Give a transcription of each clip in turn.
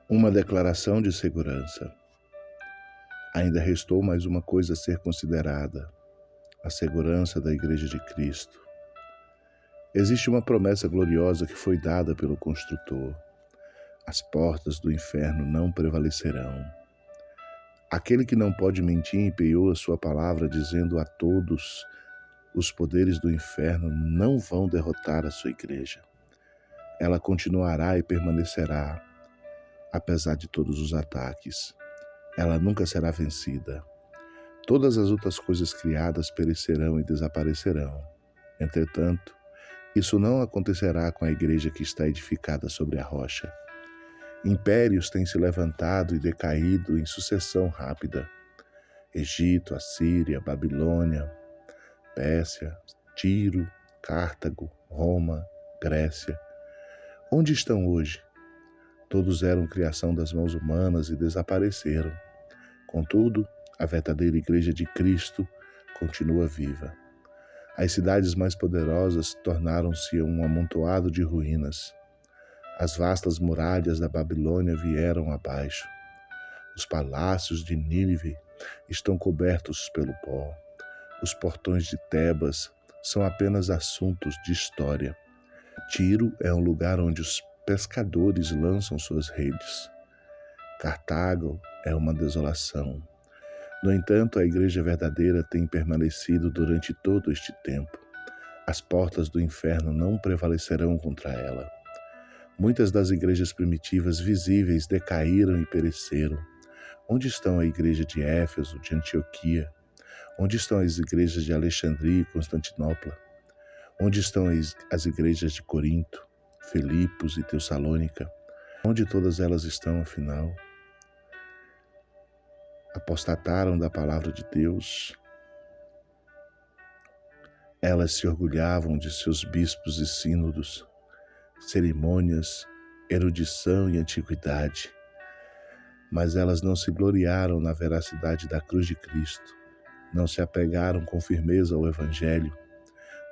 Uma declaração de segurança. Ainda restou mais uma coisa a ser considerada: a segurança da Igreja de Cristo. Existe uma promessa gloriosa que foi dada pelo construtor: as portas do inferno não prevalecerão. Aquele que não pode mentir empenhou a sua palavra, dizendo a todos: os poderes do inferno não vão derrotar a sua igreja. Ela continuará e permanecerá, apesar de todos os ataques. Ela nunca será vencida. Todas as outras coisas criadas perecerão e desaparecerão. Entretanto, isso não acontecerá com a igreja que está edificada sobre a rocha. Impérios têm se levantado e decaído em sucessão rápida. Egito, Assíria, Babilônia, Pérsia, Tiro, Cartago, Roma, Grécia. Onde estão hoje? Todos eram criação das mãos humanas e desapareceram. Contudo, a verdadeira Igreja de Cristo continua viva. As cidades mais poderosas tornaram-se um amontoado de ruínas. As vastas muralhas da Babilônia vieram abaixo. Os palácios de Nínive estão cobertos pelo pó. Os portões de Tebas são apenas assuntos de história. Tiro é um lugar onde os pescadores lançam suas redes. Cartago é uma desolação. No entanto, a igreja verdadeira tem permanecido durante todo este tempo. As portas do inferno não prevalecerão contra ela. Muitas das igrejas primitivas visíveis decaíram e pereceram. Onde estão a igreja de Éfeso, de Antioquia? Onde estão as igrejas de Alexandria e Constantinopla? Onde estão as igrejas de Corinto, Filipos e Tessalônica? Onde todas elas estão, afinal? Apostataram da palavra de Deus. Elas se orgulhavam de seus bispos e sínodos, cerimônias, erudição e antiguidade. Mas elas não se gloriaram na veracidade da cruz de Cristo, não se apegaram com firmeza ao Evangelho,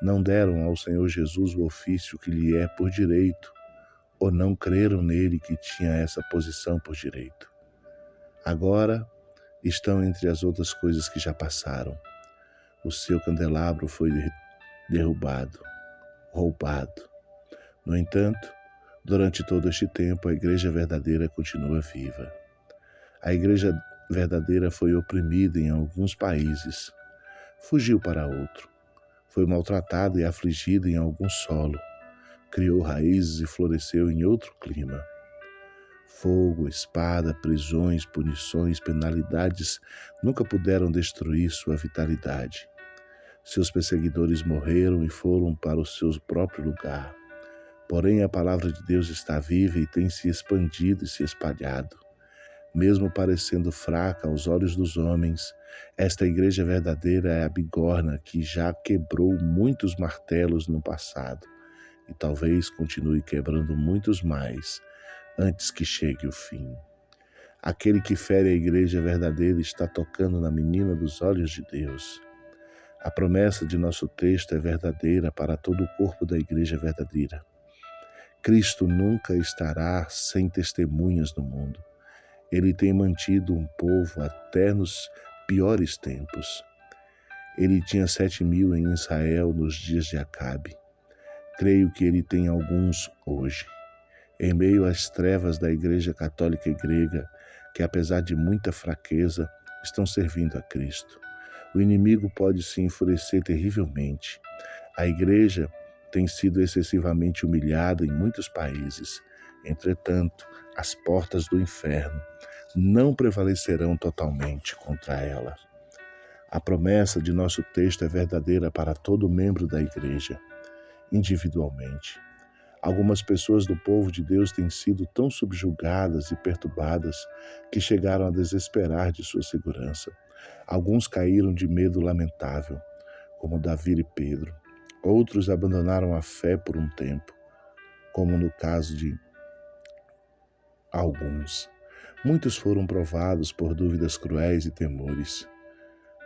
não deram ao Senhor Jesus o ofício que lhe é por direito, ou não creram nele que tinha essa posição por direito. Agora estão entre as outras coisas que já passaram. O seu candelabro foi derrubado, roubado. No entanto, durante todo este tempo, a igreja verdadeira continua viva. A igreja verdadeira foi oprimida em alguns países, fugiu para outro, foi maltratada e afligida em algum solo, criou raízes e floresceu em outro clima. Fogo, espada, prisões, punições, penalidades nunca puderam destruir sua vitalidade. Seus perseguidores morreram e foram para o seu próprio lugar. Porém, a palavra de Deus está viva e tem se expandido e se espalhado. Mesmo parecendo fraca aos olhos dos homens, esta igreja verdadeira é a bigorna que já quebrou muitos martelos no passado e talvez continue quebrando muitos mais antes que chegue o fim. Aquele que fere a igreja verdadeira está tocando na menina dos olhos de Deus. A promessa de nosso texto é verdadeira para todo o corpo da igreja verdadeira. Cristo nunca estará sem testemunhas no mundo. Ele tem mantido um povo até nos piores tempos. Ele tinha 7.000 em Israel nos dias de Acabe. Creio que ele tem alguns hoje. Em meio às trevas da Igreja Católica e Grega, que apesar de muita fraqueza, estão servindo a Cristo. O inimigo pode se enfurecer terrivelmente. A Igreja tem sido excessivamente humilhada em muitos países. Entretanto, as portas do inferno não prevalecerão totalmente contra ela. A promessa de nosso texto é verdadeira para todo membro da igreja, individualmente. Algumas pessoas do povo de Deus têm sido tão subjugadas e perturbadas que chegaram a desesperar de sua segurança. Alguns caíram de medo lamentável, como Davi e Pedro. Outros abandonaram a fé por um tempo, como no caso de alguns. Muitos foram provados por dúvidas cruéis e temores,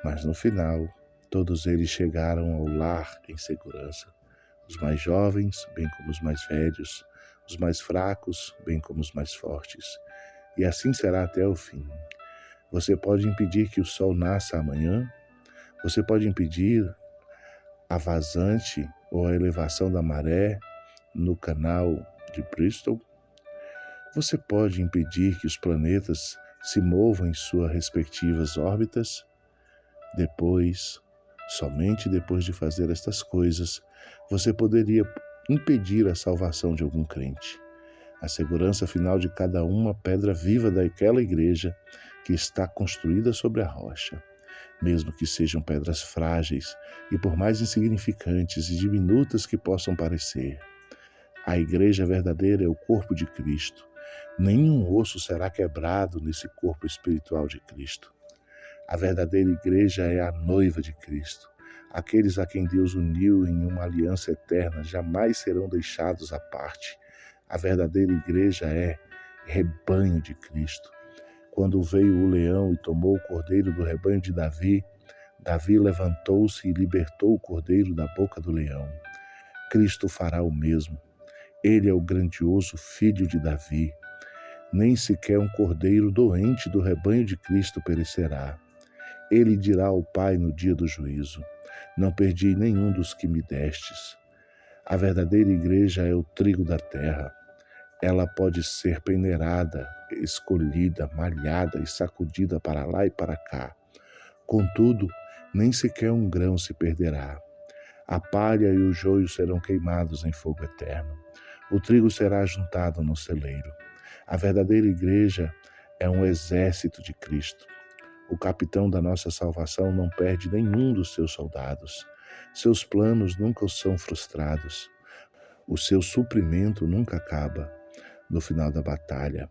mas no final, todos eles chegaram ao lar em segurança. Os mais jovens, bem como os mais velhos, os mais fracos, bem como os mais fortes. e assim será até o fim. Você pode impedir que o sol nasça amanhã? Você pode impedir a vazante ou a elevação da maré no canal de Bristol? Você pode impedir que os planetas se movam em suas respectivas órbitas? Depois, somente depois de fazer estas coisas, você poderia impedir a salvação de algum crente. A segurança final de cada uma pedra viva daquela igreja que está construída sobre a rocha. Mesmo que sejam pedras frágeis e por mais insignificantes e diminutas que possam parecer. A igreja verdadeira é o corpo de Cristo. Nenhum osso será quebrado nesse corpo espiritual de Cristo. A verdadeira igreja é a noiva de Cristo. Aqueles a quem Deus uniu em uma aliança eterna jamais serão deixados à parte. A verdadeira igreja é rebanho de Cristo. Quando veio o leão e tomou o cordeiro do rebanho de Davi, Davi levantou-se e libertou o cordeiro da boca do leão. Cristo fará o mesmo. Ele é o grandioso filho de Davi. Nem sequer um cordeiro doente do rebanho de Cristo perecerá. Ele dirá ao Pai no dia do juízo: não perdi nenhum dos que me destes. A verdadeira igreja é o trigo da terra. Ela pode ser peneirada, escolhida, malhada e sacudida para lá e para cá. Contudo, nem sequer um grão se perderá. A palha e o joio serão queimados em fogo eterno. O trigo será juntado no celeiro. A verdadeira igreja é um exército de Cristo. O capitão da nossa salvação não perde nenhum dos seus soldados. Seus planos nunca são frustrados. O seu suprimento nunca acaba. No final da batalha,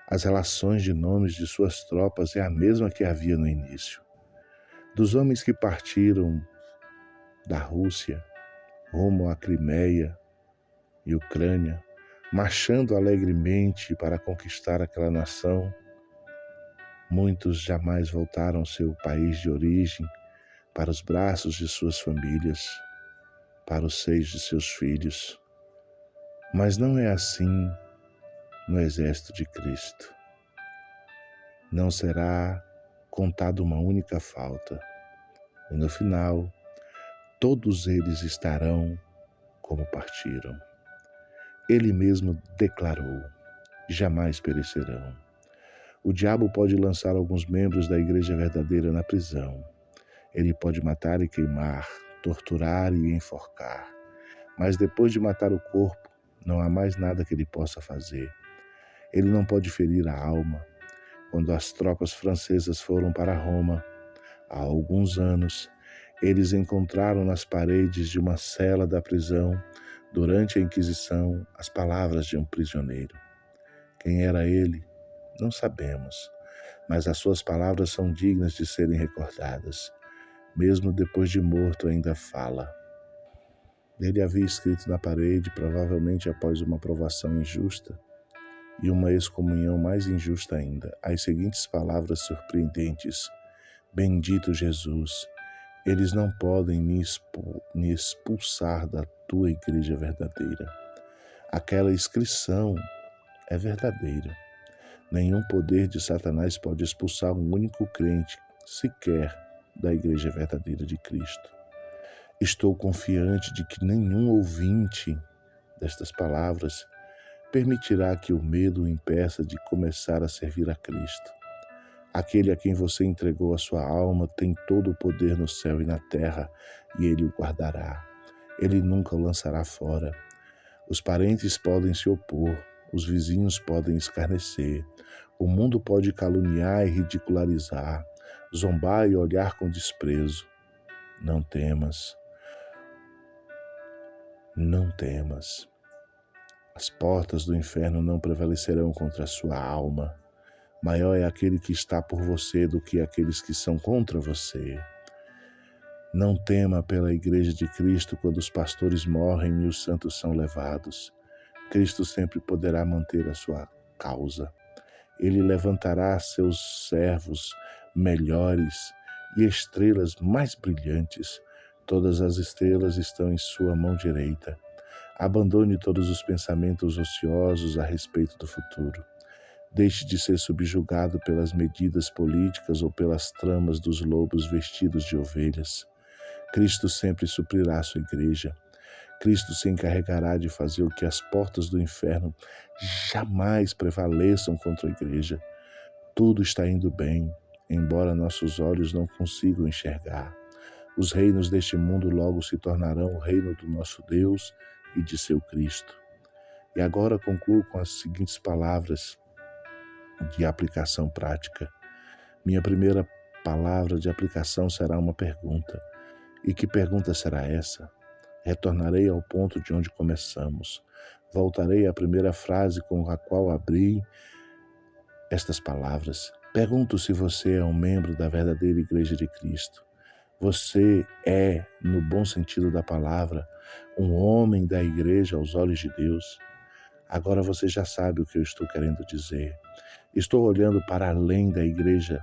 as relações de nomes de suas tropas é a mesma que havia no início. Dos homens que partiram da Rússia rumo à Crimeia e Ucrânia, marchando alegremente para conquistar aquela nação, muitos jamais voltaram ao seu país de origem, para os braços de suas famílias, para os seios de seus filhos. Mas não é assim no exército de Cristo. Não será contada uma única falta. E no final, todos eles estarão como partiram. Ele mesmo declarou: jamais perecerão. O diabo pode lançar alguns membros da igreja verdadeira na prisão. Ele pode matar e queimar, torturar e enforcar. Mas depois de matar o corpo, não há mais nada que ele possa fazer. Ele não pode ferir a alma. Quando as tropas francesas foram para Roma, há alguns anos, eles encontraram nas paredes de uma cela da prisão, durante a Inquisição, as palavras de um prisioneiro. Quem era ele? Não sabemos, mas as suas palavras são dignas de serem recordadas. Mesmo depois de morto, ainda fala. Ele havia escrito na parede, provavelmente após uma provação injusta e uma excomunhão mais injusta ainda, as seguintes palavras surpreendentes: Bendito Jesus, eles não podem me expulsar da tua igreja verdadeira. Aquela inscrição é verdadeira. Nenhum poder de Satanás pode expulsar um único crente sequer da igreja verdadeira de Cristo. Estou confiante de que nenhum ouvinte destas palavras permitirá que o medo o impeça de começar a servir a Cristo. Aquele a quem você entregou a sua alma tem todo o poder no céu e na terra, e ele o guardará. Ele nunca o lançará fora. Os parentes podem se opor, os vizinhos podem escarnecer, o mundo pode caluniar e ridicularizar, zombar e olhar com desprezo. Não temas. Não temas. As portas do inferno não prevalecerão contra a sua alma. Maior é aquele que está por você do que aqueles que são contra você. Não tema pela igreja de Cristo quando os pastores morrem e os santos são levados. Cristo sempre poderá manter a sua causa. Ele levantará seus servos melhores e estrelas mais brilhantes. Todas as estrelas estão em sua mão direita. Abandone todos os pensamentos ociosos a respeito do futuro. Deixe de ser subjugado pelas medidas políticas ou pelas tramas dos lobos vestidos de ovelhas. Cristo sempre suprirá a sua igreja. Cristo se encarregará de fazer o que as portas do inferno jamais prevaleçam contra a igreja. Tudo está indo bem, embora nossos olhos não consigam enxergar. Os reinos deste mundo logo se tornarão o reino do nosso Deus e de seu Cristo. E agora concluo com as seguintes palavras de aplicação prática. Minha primeira palavra de aplicação será uma pergunta. E que pergunta será essa? Retornarei ao ponto de onde começamos. Voltarei à primeira frase com a qual abri estas palavras. Pergunto se você é um membro da verdadeira Igreja de Cristo. Você é, no bom sentido da palavra, um homem da igreja aos olhos de Deus. Agora você já sabe o que eu estou querendo dizer. Estou olhando para além da igreja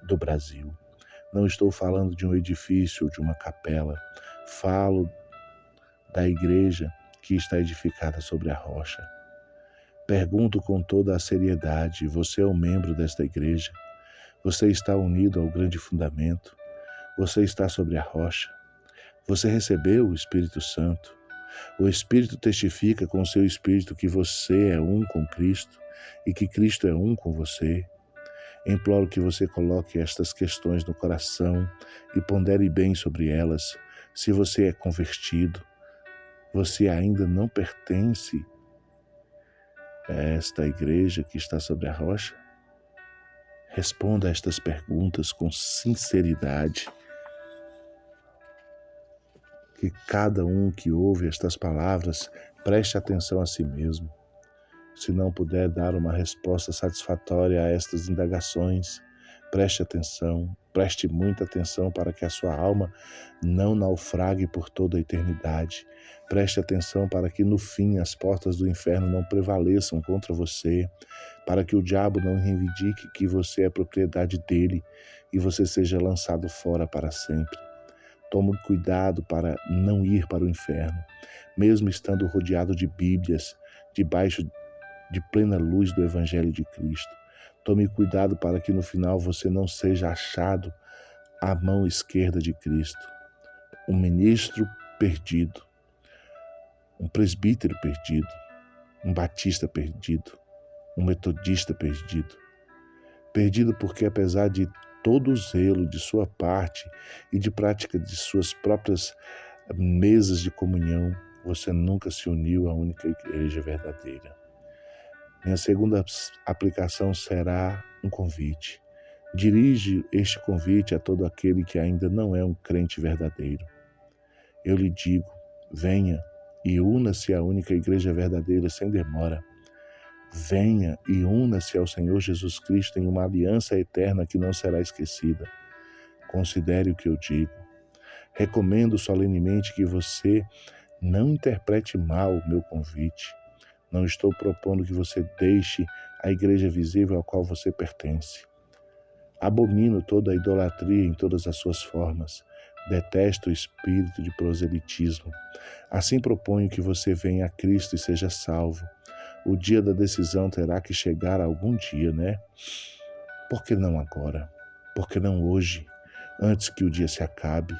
do Brasil. Não estou falando de um edifício ou de uma capela. Falo da igreja que está edificada sobre a rocha. Pergunto com toda a seriedade: você é um membro desta igreja? Você está unido ao grande fundamento? Você está sobre a rocha? Você recebeu o Espírito Santo? O Espírito testifica com o seu Espírito que você é um com Cristo e que Cristo é um com você. Imploro que você coloque estas questões no coração e pondere bem sobre elas. Se você é convertido, você ainda não pertence a esta igreja que está sobre a rocha? Responda a estas perguntas com sinceridade. Que cada um que ouve estas palavras preste atenção a si mesmo. Se não puder dar uma resposta satisfatória a estas indagações, preste atenção, preste muita atenção para que a sua alma não naufrague por toda a eternidade. Preste atenção para que no fim as portas do inferno não prevaleçam contra você, para que o diabo não reivindique que você é propriedade dele e você seja lançado fora para sempre. Tome cuidado para não ir para o inferno, mesmo estando rodeado de Bíblias, debaixo de plena luz do Evangelho de Cristo. Tome cuidado para que no final você não seja achado à mão esquerda de Cristo, um ministro perdido, um presbítero perdido, um batista perdido, um metodista perdido. Perdido porque, apesar de todo o zelo de sua parte e de prática de suas próprias mesas de comunhão, você nunca se uniu à única igreja verdadeira. Minha segunda aplicação será um convite. Dirige este convite a todo aquele que ainda não é um crente verdadeiro. Eu lhe digo, venha e una-se à única igreja verdadeira sem demora. Venha e una-se ao Senhor Jesus Cristo em uma aliança eterna que não será esquecida. Considere o que eu digo. Recomendo solenemente que você não interprete mal o meu convite. Não estou propondo que você deixe a igreja visível à qual você pertence. Abomino toda a idolatria em todas as suas formas. Detesto o espírito de proselitismo. Assim proponho que você venha a Cristo e seja salvo. O dia da decisão terá que chegar algum dia, né? Por que não agora? Por que não hoje, antes que o dia se acabe?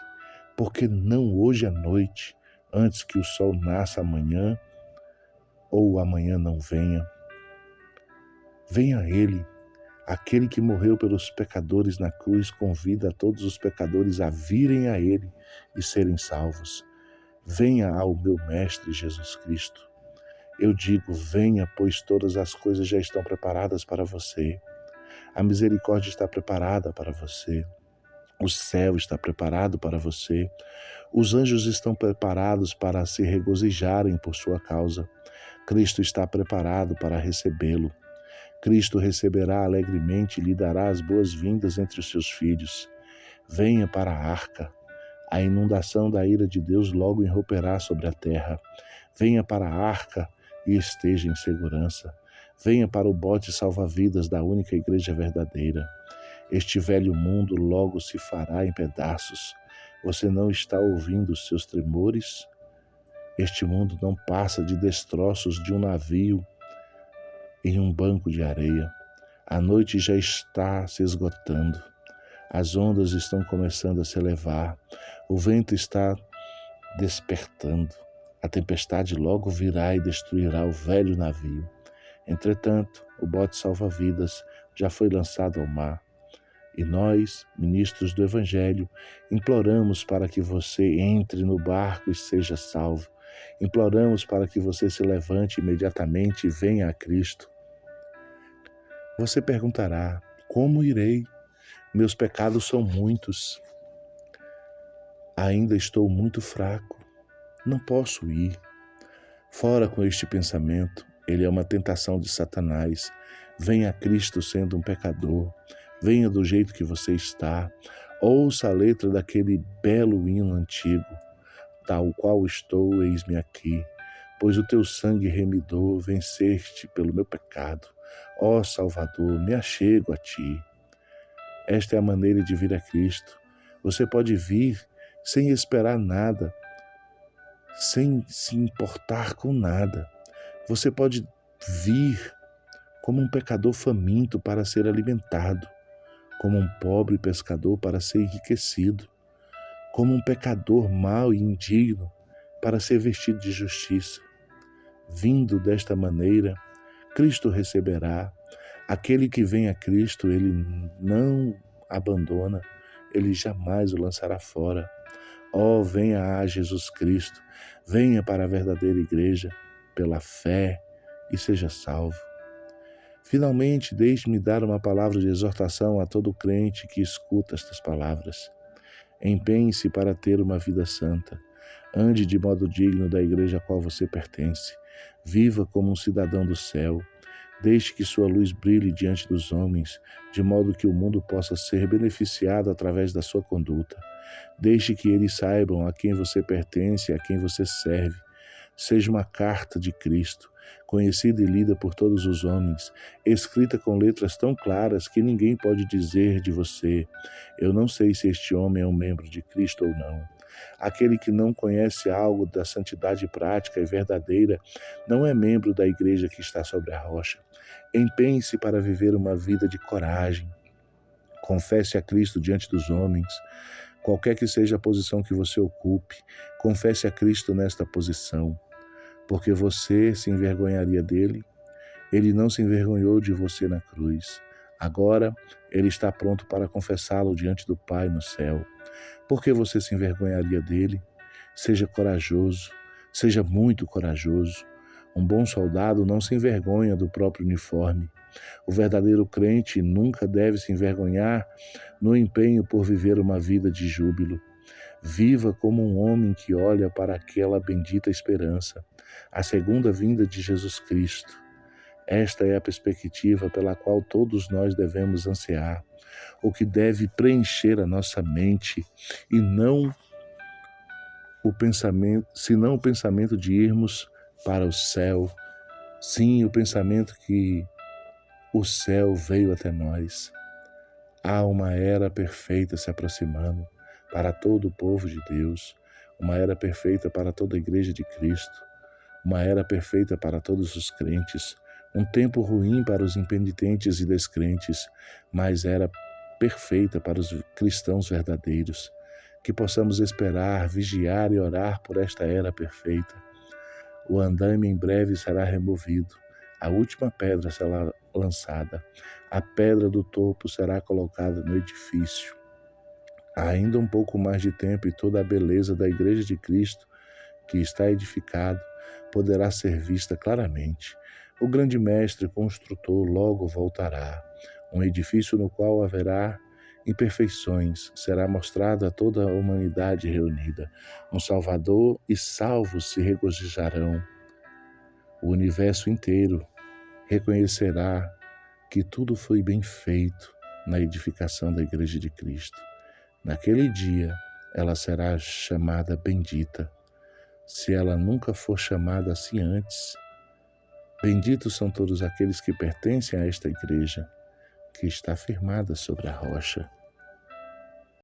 Por que não hoje à noite, antes que o sol nasça amanhã ou amanhã não venha? Venha a Ele, aquele que morreu pelos pecadores na cruz, convida a todos os pecadores a virem a Ele e serem salvos. Venha ao meu Mestre Jesus Cristo. Eu digo, venha, pois todas as coisas já estão preparadas para você. A misericórdia está preparada para você. O céu está preparado para você. Os anjos estão preparados para se regozijarem por sua causa. Cristo está preparado para recebê-lo. Cristo receberá alegremente e lhe dará as boas-vindas entre os seus filhos. Venha para a arca. A inundação da ira de Deus logo irromperá sobre a terra. Venha para a arca e esteja em segurança. Venha para o bote salva-vidas da única igreja verdadeira. Este velho mundo logo se fará em pedaços. Você não está ouvindo os seus tremores? Este mundo não passa de destroços de um navio em um banco de areia. A noite já está se esgotando. As ondas estão começando a se elevar. O vento está despertando. A tempestade logo virá e destruirá o velho navio. Entretanto, o bote salva-vidas já foi lançado ao mar. E nós, ministros do Evangelho, imploramos para que você entre no barco e seja salvo. Imploramos para que você se levante imediatamente e venha a Cristo. Você perguntará: como irei? Meus pecados são muitos. Ainda estou muito fraco. Não posso ir. Fora com este pensamento. Ele é uma tentação de Satanás. Venha a Cristo sendo um pecador. Venha do jeito que você está. Ouça a letra daquele belo hino antigo. Tal qual estou, eis-me aqui. Pois o teu sangue remidou, venceste pelo meu pecado. Ó Salvador, me achego a ti. Esta é a maneira de vir a Cristo. Você pode vir sem esperar nada, sem se importar com nada. Você pode vir como um pecador faminto para ser alimentado, como um pobre pescador para ser enriquecido, como um pecador mau e indigno para ser vestido de justiça. Vindo desta maneira, Cristo receberá. Aquele que vem a Cristo, ele não abandona, ele jamais o lançará fora. Ó, venha a Jesus Cristo, venha para a verdadeira igreja, pela fé, e seja salvo. Finalmente, deixe-me dar uma palavra de exortação a todo crente que escuta estas palavras. Empenhe-se para ter uma vida santa. Ande de modo digno da igreja a qual você pertence. Viva como um cidadão do céu. Deixe que sua luz brilhe diante dos homens, de modo que o mundo possa ser beneficiado através da sua conduta. Deixe que eles saibam a quem você pertence e a quem você serve. Seja uma carta de Cristo, conhecida e lida por todos os homens, escrita com letras tão claras que ninguém pode dizer de você: eu não sei se este homem é um membro de Cristo ou não. Aquele que não conhece algo da santidade prática e verdadeira não é membro da igreja que está sobre a rocha. Empenhe-se para viver uma vida de coragem. Confesse a Cristo diante dos homens. Qualquer que seja a posição que você ocupe, confesse a Cristo nesta posição, porque você se envergonharia dele. Ele não se envergonhou de você na cruz. Agora, ele está pronto para confessá-lo diante do Pai no céu. Por que você se envergonharia dele? Seja corajoso, seja muito corajoso. Um bom soldado não se envergonha do próprio uniforme. O verdadeiro crente nunca deve se envergonhar no empenho por viver uma vida de júbilo. Viva como um homem que olha para aquela bendita esperança, a segunda vinda de Jesus Cristo. Esta é a perspectiva pela qual todos nós devemos ansiar, o que deve preencher a nossa mente e não o pensamento, senão o pensamento de irmos para o céu. Sim, o pensamento que o céu veio até nós. Há uma era perfeita se aproximando para todo o povo de Deus, uma era perfeita para toda a igreja de Cristo, uma era perfeita para todos os crentes, um tempo ruim para os impenitentes e descrentes, mas era perfeita para os cristãos verdadeiros. Que possamos esperar, vigiar e orar por esta era perfeita. O andaime em breve será removido, a última pedra será lançada, a pedra do topo será colocada no edifício. Há ainda um pouco mais de tempo e toda a beleza da Igreja de Cristo, que está edificado, poderá ser vista claramente. O grande mestre construtor logo voltará. Um edifício no qual haverá imperfeições será mostrado a toda a humanidade reunida. Um Salvador e salvos se regozijarão. O universo inteiro reconhecerá que tudo foi bem feito na edificação da Igreja de Cristo. Naquele dia, ela será chamada bendita, se ela nunca for chamada assim antes. Benditos são todos aqueles que pertencem a esta igreja, que está firmada sobre a rocha.